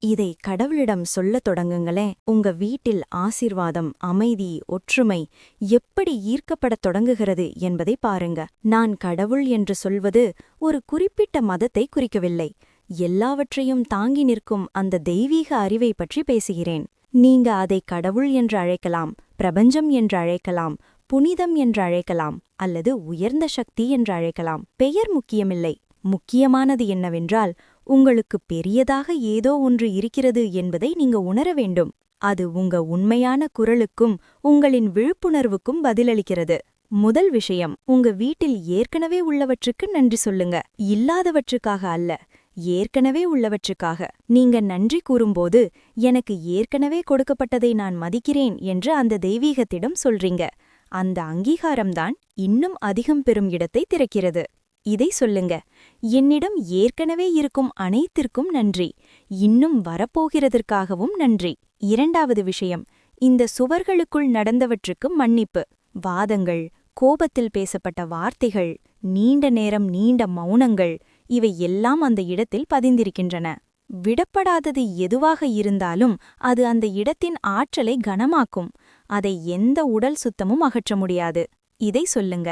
இதை கடவுளிடம் சொல்லத் தொடங்குங்களேன். உங்க வீட்டில் ஆசீர்வாதம், அமைதி, ஒற்றுமை எப்படி ஈர்க்கப்படத் தொடங்குகிறது என்பதை பாருங்க. நான் கடவுள் என்று சொல்வது ஒரு குறிப்பிட்ட மதத்தை குறிக்கவில்லை. எல்லாவற்றையும் தாங்கி நிற்கும் அந்த தெய்வீக அறிவை பற்றி பேசுகிறேன். நீங்க அதை கடவுள் என்று அழைக்கலாம், பிரபஞ்சம் என்று அழைக்கலாம், புனிதம் என்று அழைக்கலாம், அல்லது உயர்ந்த சக்தி என்று அழைக்கலாம். பெயர் முக்கியமில்லை. முக்கியமானது என்னவென்றால், உங்களுக்கு பெரியதாக ஏதோ ஒன்று இருக்கிறது என்பதை நீங்க உணர வேண்டும். அது உங்க உண்மையான குரலுக்கும் உங்களின் விழிப்புணர்வுக்கும் பதிலளிக்கிறது. முதல் விஷயம், உங்க வீட்டில் ஏற்கனவே உள்ளவற்றுக்கு நன்றி சொல்லுங்க. இல்லாதவற்றுக்காக அல்ல, ஏற்கனவே உள்ளவற்றுக்காக. நீங்க நன்றி கூறும்போது, எனக்கு ஏற்கனவே கொடுக்கப்பட்டதை நான் மதிக்கிறேன் என்று அந்த தெய்வீகத்திடம் சொல்றீங்க. அந்த அங்கீகாரம்தான் இன்னும் அதிகம் பெறும் இடத்தை திறக்கிறது. இதை சொல்லுங்க, என்னிடம் ஏற்கனவே இருக்கும் அனைத்திற்கும் நன்றி, இன்னும் வரப்போகிறதற்காகவும் நன்றி. இரண்டாவது விஷயம், இந்த சுவர்களுக்குள் நடந்தவற்றுக்கு மன்னிப்பு. வாதங்கள், கோபத்தில் பேசப்பட்ட வார்த்தைகள், நீண்ட நேரம் நீண்ட மௌனங்கள், இவை எல்லாம் அந்த இடத்தில் பதிந்திருக்கின்றன. விடப்படாதது எதுவாக இருந்தாலும் அது அந்த இடத்தின் ஆற்றலை கனமாக்கும். அதை எந்த உடல் சுத்தமும் அகற்ற முடியாது. இதை சொல்லுங்க,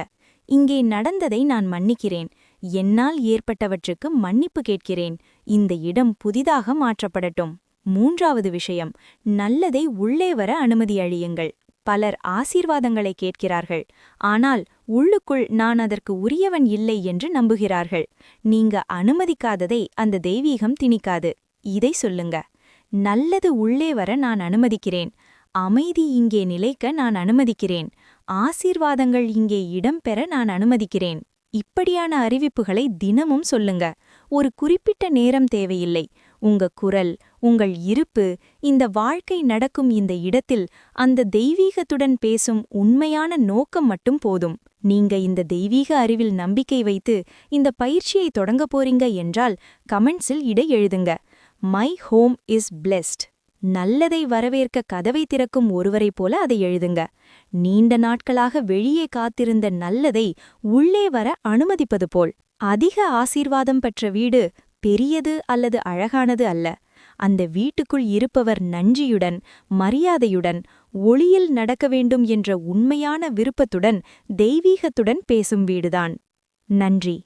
இங்கே நடந்ததை நான் மன்னிக்கிறேன், என்னால் ஏற்பட்டவற்றுக்கு மன்னிப்பு கேட்கிறேன், இந்த இடம் புதிதாக மாற்றப்படட்டும். மூன்றாவது விஷயம், நல்லதை உள்ளே வர அனுமதி அளியுங்கள். பலர் ஆசீர்வாதங்களை கேட்கிறார்கள், ஆனால் உள்ளுக்குள் நான் அதற்கு உரியவன் இல்லை என்று நம்புகிறார்கள். நீங்க அனுமதிக்காததை அந்த தெய்வீகம் திணிக்காது. இதை சொல்லுங்க, நல்லது உள்ளே வர நான் அனுமதிக்கிறேன், அமைதி இங்கே நிலைக்க நான் அனுமதிக்கிறேன், ஆசீர்வாதங்கள் இங்கே இடம்பெற நான் அனுமதிக்கிறேன். இப்படியான அறிவிப்புகளை தினமும் சொல்லுங்க. ஒரு குறிப்பிட்ட நேரம் தேவையில்லை. உங்க குரல், உங்கள் இருப்பு, இந்த வாழ்க்கை நடக்கும் இந்த இடத்தில் அந்த தெய்வீகத்துடன் பேசும் உண்மையான நோக்கம் மட்டும் போதும். நீங்க இந்த தெய்வீக அறிவில் நம்பிக்கை வைத்து இந்த பயிற்சியை தொடங்க போறீங்க என்றால் கமெண்ட்ஸில் இதை எழுதுங்க. My home is blessed. நல்லதை வரவேற்க கதவை திறக்கும் ஒருவரைப் போல அதை எழுதுங்க. நீண்ட நாட்களாக வெளியே காத்திருந்த நல்லதை உள்ளே வர அனுமதிப்பது போல். அதிக ஆசீர்வாதம் பெற்ற வீடு பெரியது அல்லது அழகானது அல்ல. அந்த வீட்டுக்குள் இருப்பவர் நன்றியுடன், மரியாதையுடன், ஒளியில் நடக்க வேண்டும் என்ற உண்மையான விருப்பத்துடன், தெய்வீகத்துடன் பேசும் வீடுதான். நன்றி.